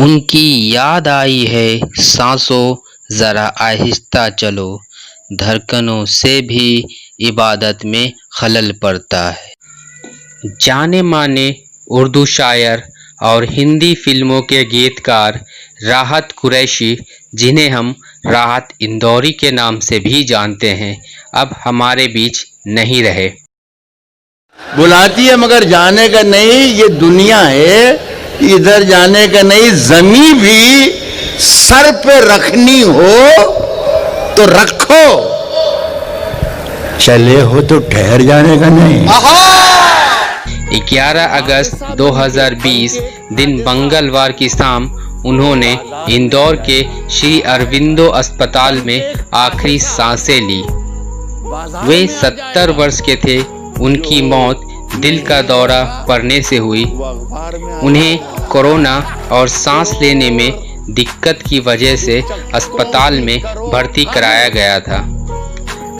उनकी याद आई है सांसों जरा आहिस्ता चलो, धड़कनों से भी इबादत में खलल पड़ता है। जाने माने उर्दू शायर और हिंदी फिल्मों के गीतकार राहत कुरैशी, जिन्हें हम राहत इंदौरी के नाम से भी जानते हैं, अब हमारे बीच नहीं रहे। बुलाती है मगर जाने का नहीं, ये दुनिया है, इधर जाने का नहीं। जमी भी सर पे रखनी हो तो रखो, चले हो तो ठहर जाने का नहीं। 11 अगस्त 2020 दिन मंगलवार की शाम उन्होंने इंदौर के श्री अरविंदो अस्पताल में आखिरी सांसें ली। वे 70 वर्ष के थे। उनकी मौत दिल का दौरा पड़ने से हुई। उन्हें कोरोना और सांस लेने में दिक्कत की वजह से अस्पताल में भर्ती कराया गया था।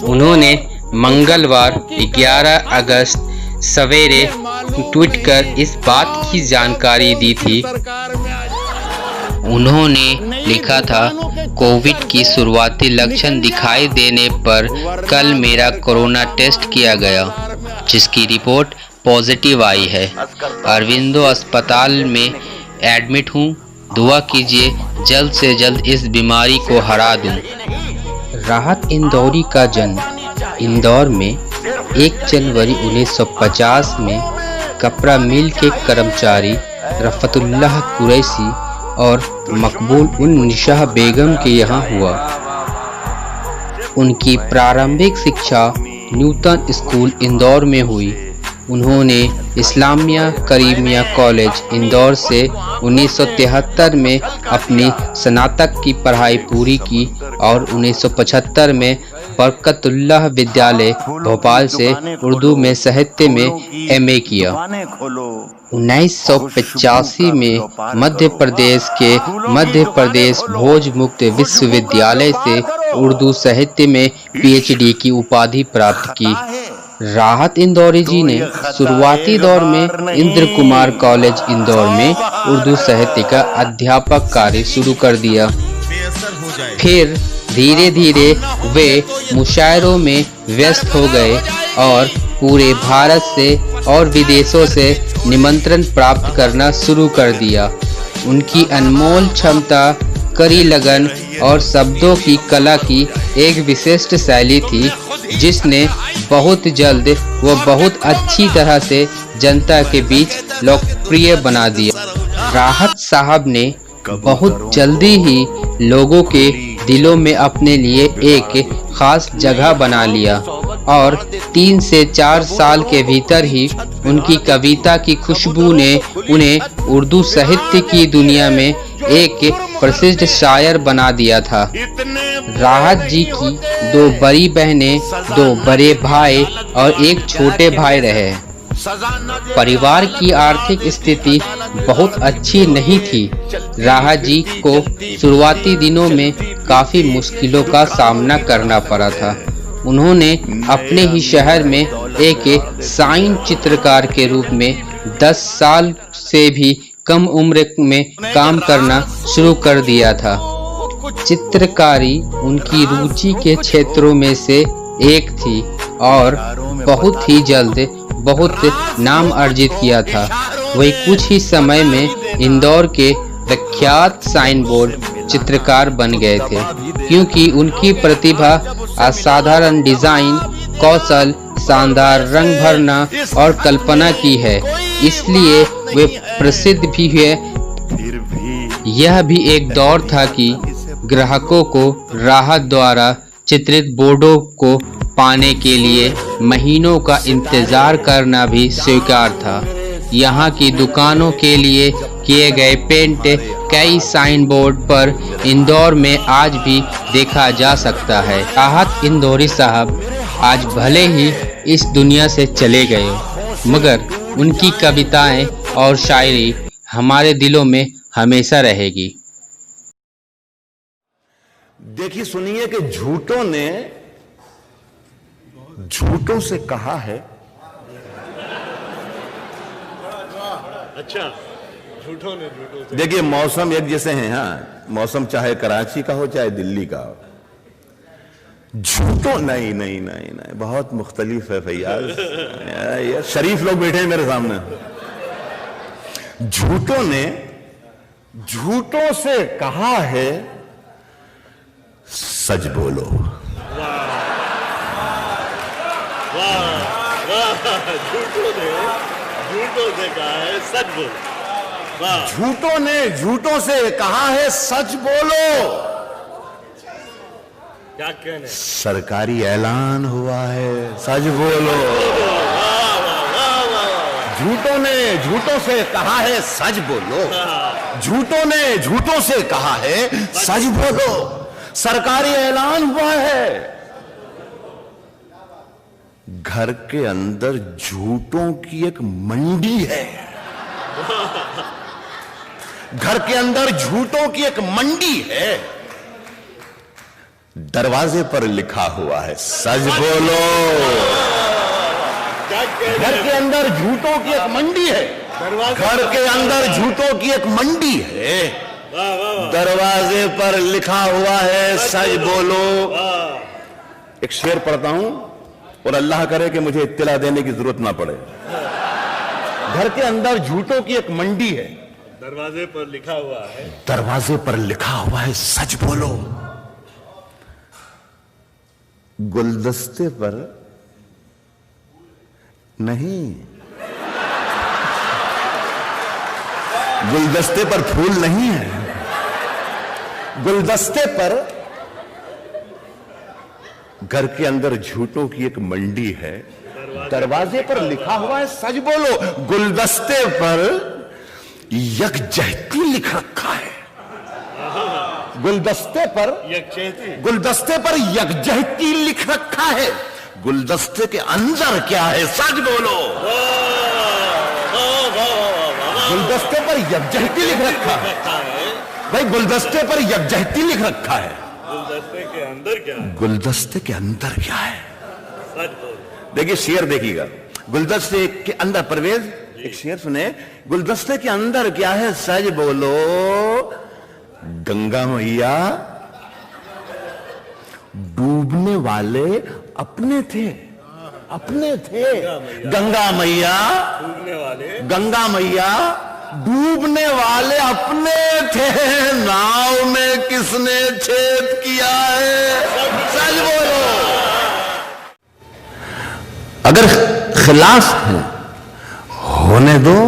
उन्होंने मंगलवार 11 अगस्त सवेरे ट्वीट कर इस बात की जानकारी दी थी। उन्होंने लिखा था, कोविड की शुरुआती लक्षण दिखाई देने पर कल मेरा कोरोना टेस्ट किया गया, जिसकी रिपोर्ट पॉजिटिव आई है। अरविंदो अस्पताल में एडमिट हूँ। दुआ कीजिए जल्द से जल्द इस बीमारी को हरा दूँ। राहत इंदौरी का जन्म इंदौर में 1 जनवरी 1950 में कपड़ा मिल के कर्मचारी रफ़तुल्लाह कुरैशी और मकबूल उन निशा बेगम के यहाँ हुआ। उनकी प्रारंभिक शिक्षा न्यूटन स्कूल इंदौर में हुई। उन्होंने इस्लामिया करीमिया कॉलेज इंदौर से 1973 में अपनी स्नातक की पढ़ाई पूरी की और 1975 में बरकतुल्लाह विद्यालय भोपाल से उर्दू में साहित्य में एमए किया। 1985 में मध्य प्रदेश के मध्य प्रदेश भोज मुक्त विश्वविद्यालय से उर्दू साहित्य में पीएचडी की उपाधि प्राप्त की। राहत इंदौरी जी ने शुरुआती दौर में इंद्र कुमार कॉलेज इंदौर में उर्दू साहित्य का अध्यापक कार्य शुरू कर दिया। फिर धीरे धीरे वे मुशायरों में व्यस्त हो गए और पूरे भारत से और विदेशों से निमंत्रण प्राप्त करना शुरू कर दिया। उनकी अनमोल क्षमता, कड़ी लगन और शब्दों की कला की एक विशिष्ट शैली थी, जिसने बहुत जल्द व बहुत अच्छी तरह से जनता के बीच लोकप्रिय बना दिया। राहत साहब ने बहुत जल्दी ही लोगों के दिलों में अपने लिए एक खास जगह बना लिया और 3 से 4 साल के भीतर ही उनकी कविता की खुशबू ने उन्हें उर्दू साहित्य की दुनिया में एक प्रसिद्ध शायर बना दिया था। राहत जी की 2 बड़ी बहनें, 2 बड़े भाई और 1 छोटे भाई रहे। परिवार की आर्थिक स्थिति बहुत अच्छी नहीं थी। राहत जी को शुरुआती दिनों में काफ़ी मुश्किलों का सामना करना पड़ा था। उन्होंने अपने ही शहर में एक साइन चित्रकार के रूप में 10 साल से भी कम उम्र में काम करना शुरू कर दिया था। चित्रकारी उनकी रुचि के क्षेत्रों में से एक थी और बहुत ही जल्द बहुत नाम अर्जित किया था। वही कुछ ही समय में इंदौर के प्रख्यात साइन बोर्ड चित्रकार बन गए थे, क्योंकि उनकी प्रतिभा, असाधारण डिजाइन कौशल, शानदार रंग भरना और कल्पना की है, इसलिए वे प्रसिद्ध भी हुए। यह भी एक दौर था कि ग्राहकों को राहत द्वारा चित्रित बोर्डों को पाने के लिए महीनों का इंतजार करना भी स्वीकार था। यहाँ की दुकानों के लिए किए गए पेंट कई साइन बोर्ड पर इंदौर में आज भी देखा जा सकता है। राहत इंदौरी साहब आज भले ही इस दुनिया से चले गए, मगर उनकी कविताएं और शायरी हमारे दिलों में हमेशा रहेगी। देखिए सुनिए कि झूठों ने झूठों से कहा है, अच्छा देखिए मौसम एक जैसे हैं, हाँ मौसम चाहे कराची का हो चाहे दिल्ली का हो, झूठों नहीं नहीं नहीं नहीं बहुत मुख्तलिफ है फैयाज। ये शरीफ लोग बैठे हैं मेरे सामने। झूठों ने झूठों से कहा है सच बोलो। झूठों से कहा है सच बोलो। झूठों ने झूठों से कहा है सच बोलो। क्या कहने? सरकारी ऐलान हुआ है सच बोलो। झूठों ने झूठों से कहा है सच बोलो। झूठों ने झूठों से कहा है सच बोलो। सरकारी ऐलान हुआ है। घर के अंदर झूठों की एक मंडी है। घर के अंदर झूठों की एक मंडी है। दरवाजे पर लिखा हुआ है सच बोलो। घर के अंदर झूठों की एक मंडी है। घर के अंदर झूठों की एक मंडी है। दरवाजे पर लिखा हुआ है सच बोलो। एक शेर पढ़ता हूं और अल्लाह करे कि मुझे इत्तला देने की जरूरत ना पड़े। घर के अंदर झूठों की एक मंडी है। दरवाजे पर लिखा हुआ है। दरवाजे पर लिखा हुआ है सच बोलो। गुलदस्ते पर नहीं, गुलदस्ते पर फूल नहीं है। गुलदस्ते पर घर के अंदर झूठों की एक मंडी है। दरवाजे पर लिखा हुआ है सच बोलो। गुलदस्ते पर यकजहती लिख रखा है। गुलदस्ते पर यकजहती लिख रखा है। गुलदस्ते के अंदर क्या है सच बोलो। गुलदस्ते पर यकजहती लिख रखा है भाई। गुलदस्ते पर यकजहती लिख रखा है। गुलदस्ते के अंदर क्या है? गुलदस्ते के अंदर क्या है सच बोलो। देखिए शेर देखिएगा। गुलदस्ते के अंदर, परवेज एक शेर सुने। गुलदस्ते के अंदर क्या है सच बोलो। गंगा मैया डूबने वाले अपने थे। गंगा मैया गंगा मैया डूबने वाले अपने थे। नाव में किसने छेद किया है सच बोलो। अगर खिलाफ है होने दो।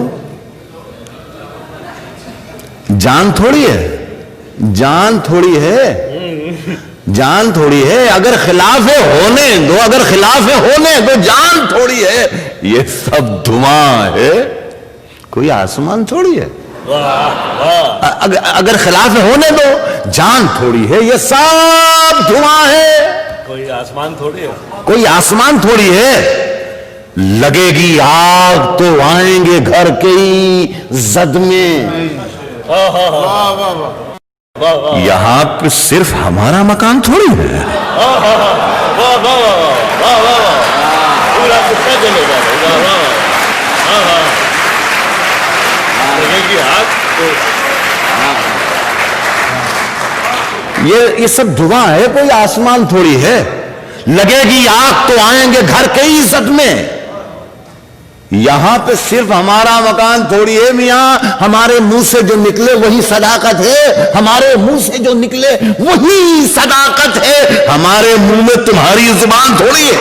जान थोड़ी है, जान थोड़ी है, जान थोड़ी है। अगर खिलाफ है होने दो। अगर खिलाफ है होने दो। जान थोड़ी है। ये सब धुआं है, कोई आसमान थोड़ी है। अगर खिलाफ है होने दो। जान थोड़ी है, ये सब धुआं है, कोई आसमान थोड़ी है। कोई आसमान थोड़ी है। लगेगी आग तो आएंगे घर के ही जद में। यहां पे सिर्फ हमारा मकान थोड़ी है। पूरा कुत्ता चलेगा। लगेगी आग तो ये सब धुआं है, कोई आसमान थोड़ी है। लगेगी आग तो आएंगे घर के ही इज्जत में। यहां पे सिर्फ हमारा मकान थोड़ी है मियां। हमारे मुंह से जो निकले वही सदाकत है। हमारे मुंह से जो निकले वही सदाकत है। हमारे मुंह में तुम्हारी जुबान थोड़ी है।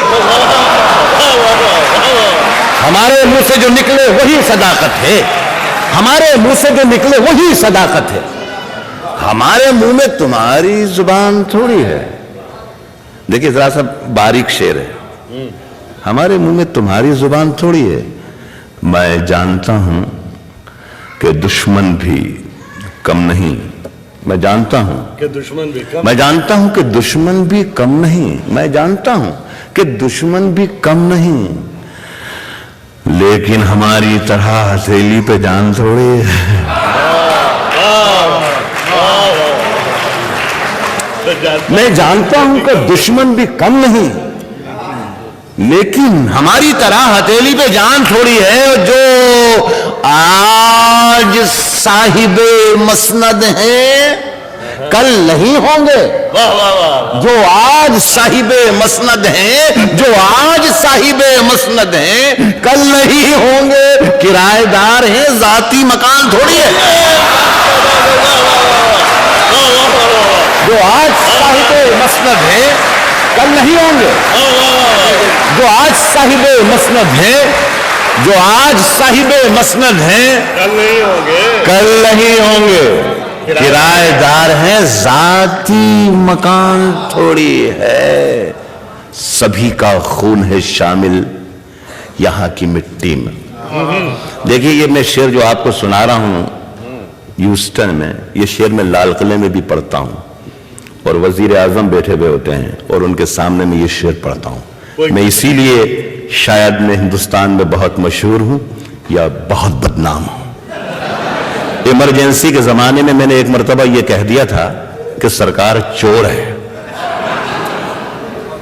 हमारे मुंह से जो निकले वही सदाकत है। हमारे मुंह से जो निकले वही सदाकत है। हमारे मुंह में तुम्हारी जुबान थोड़ी है। देखिए जरा सा बारीक शेर है। हमारे मुंह में तुम्हारी जुबान थोड़ी है। मैं जानता हूं कि दुश्मन भी कम नहीं। मैं जानता हूं कि दुश्मन भी कम। मैं जानता हूं कि दुश्मन भी कम नहीं। मैं जानता हूं कि दुश्मन भी कम नहीं। लेकिन हमारी तरह हथेली पे जान थोड़ी है। मैं जानता हूं कि दुश्मन भी कम नहीं, लेकिन हमारी तरह हथेली पे जान थोड़ी है। जो आज साहिबे मसनद हैं कल नहीं होंगे। वाह वाह वाह। जो आज साहिबे मसनद हैं, जो आज साहिबे मसनद हैं, कल नहीं होंगे। किराएदार हैं, जाती मकान थोड़ी है। जो आज साहिबे मसनद हैं, कल नहीं होंगे। जो आज साहिबे मसनद हैं, जो आज साहिबे मसनद हैं, कल नहीं होंगे। कल नहीं होंगे। किराएदार हैं, जाती मकान थोड़ी है। सभी का खून है शामिल यहां की मिट्टी में। देखिए, ये मैं शेर जो आपको सुना रहा हूं ह्यूस्टन में, ये शेर मैं लाल किले में भी पढ़ता हूं और वजीर आजम बैठे हुए होते हैं और उनके सामने मैं ये शेर पढ़ता हूं। मैं इसीलिए शायद मैं हिंदुस्तान में बहुत मशहूर हूं या बहुत बदनाम हूं। इमरजेंसी के जमाने में मैंने एक मर्तबा यह कह दिया था कि सरकार चोर है,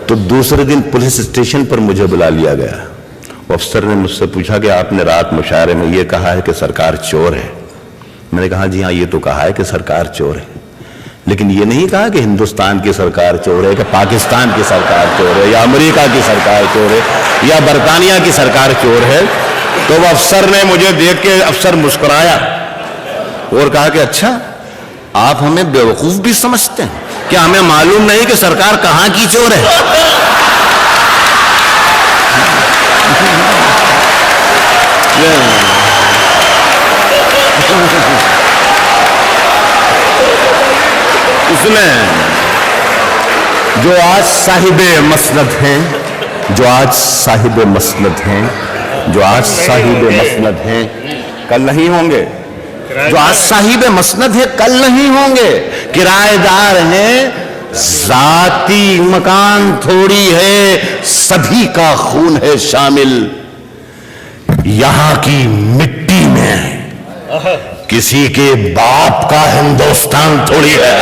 तो दूसरे दिन पुलिस स्टेशन पर मुझे बुला लिया गया। अफसर ने मुझसे पूछा कि आपने रात मुशायरे में यह कहा है कि सरकार चोर है। मैंने कहा जी हाँ, ये तो कहा है कि सरकार चोर है, लेकिन ये नहीं कहा कि हिंदुस्तान की सरकार चोर है, कि पाकिस्तान की सरकार चोर है, या अमेरिका की सरकार चोर है, या बरतानिया की सरकार चोर है। तो वह अफसर ने मुझे देख के अफसर मुस्कुराया और कहा कि अच्छा, आप हमें बेवकूफ भी समझते हैं, क्या हमें मालूम नहीं कि सरकार कहां की चोर है? उसमें जो आज साहिबे मसनद हैं, जो आज साहिबे मसनद हैं, जो आज साहिबे मसनद हैं, कल नहीं होंगे। जो आज साहिबे मसनद है, कल नहीं होंगे। किराएदार हैं, जाती मकान थोड़ी है। सभी का खून है शामिल यहां की मिट्टी में। किसी के बाप का हिंदुस्तान थोड़ी है।